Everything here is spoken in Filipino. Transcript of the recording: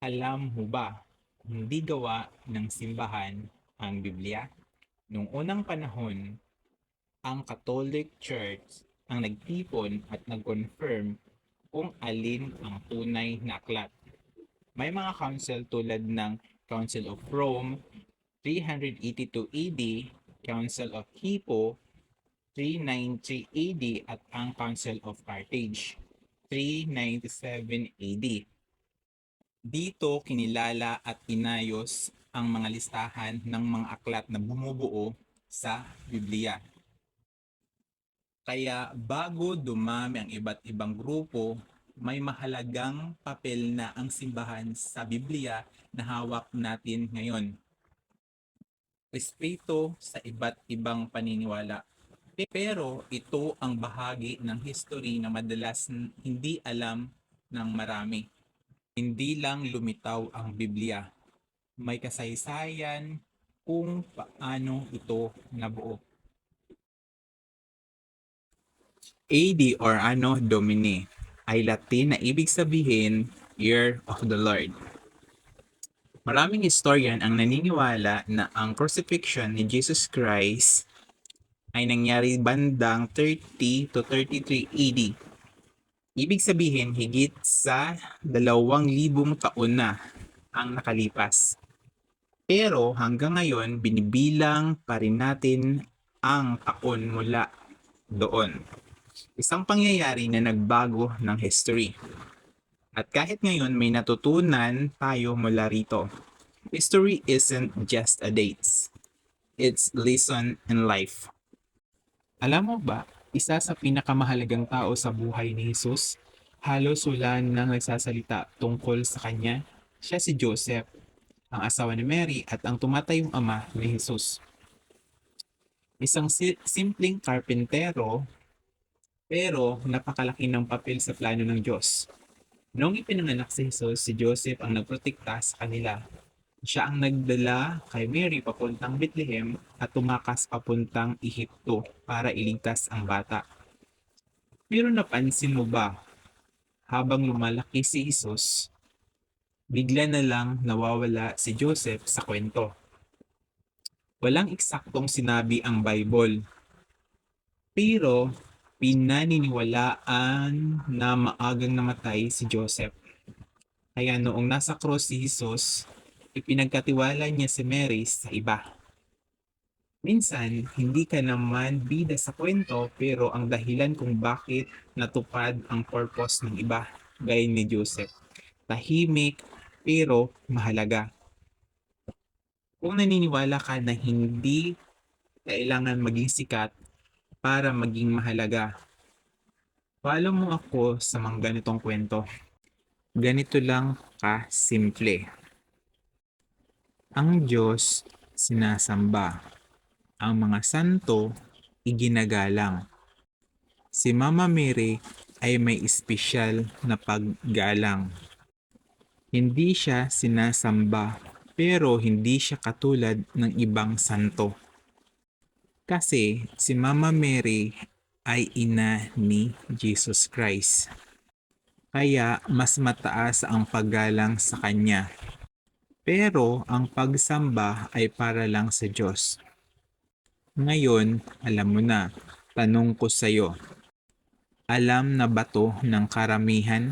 Alam mo ba, hindi gawa ng simbahan ang Biblia? Noong unang panahon, ang Catholic Church ang nagtipon at nag-confirm kung alin ang tunay na aklat. May mga council tulad ng Council of Rome 382 AD, Council of Hippo 393 AD at ang Council of Carthage 397 AD. Dito kinilala at inayos ang mga listahan ng mga aklat na bumubuo sa Biblia. Kaya bago dumami ang iba't ibang grupo, may mahalagang papel na ang simbahan sa Biblia na hawak natin ngayon. Respeto sa iba't ibang paniniwala. Pero ito ang bahagi ng history na madalas hindi alam ng marami. Hindi lang lumitaw ang Biblia, may kasaysayan kung paano ito nabuo. AD or Anno Domini ay Latin na ibig sabihin Year of the Lord. Maraming historian ang naniniwala na ang crucifixion ni Jesus Christ ay nangyari bandang 30 to 33 AD. Ibig sabihin higit sa 2,000 taon na ang nakalipas. Pero hanggang ngayon, binibilang pa rin natin ang taon mula doon. Isang pangyayari na nagbago ng history. At kahit ngayon may natutunan tayo mula rito. History isn't just a dates. It's lesson in life. Alam mo ba, isa sa pinakamahalagang tao sa buhay ni Jesus, halos wala nang nagsasalita tungkol sa kanya. Siya si Joseph, ang asawa ni Mary at ang tumatayong ama ni Jesus. Isang simpleng karpentero pero napakalaki ng papel sa plano ng Diyos. Noong ipinanganak si Jesus, si Joseph ang nagprotekta sa kanila. Siya ang nagdala kay Mary papuntang Bethlehem at tumakas papuntang Ehipto para iligtas ang bata. Pero napansin mo ba, habang lumalaki si Jesus, bigla na lang nawawala si Joseph sa kwento. Walang eksaktong sinabi ang Bible, pero pinaniniwalaan na maagang namatay si Joseph. Kaya noong nasa cross si Jesus, ipinagkatiwala niya si Mary sa iba. Minsan, hindi ka naman bida sa kwento pero ang dahilan kung bakit natupad ang purpose ng iba, gaya ni Joseph. Tahimik pero mahalaga. Kung naniniwala ka na hindi kailangan maging sikat para maging mahalaga, follow mo ako sa mga ganitong kwento. Ganito lang ka-simple. Ang Diyos sinasamba. Ang mga santo iginagalang. Si Mama Mary ay may espesyal na paggalang. Hindi siya sinasamba pero hindi siya katulad ng ibang santo. Kasi si Mama Mary ay ina ni Jesus Christ. Kaya mas mataas ang paggalang sa kanya. Pero ang pagsamba ay para lang sa Diyos. Ngayon, alam mo na, tanong ko sa'yo, alam na ba to ng karamihan?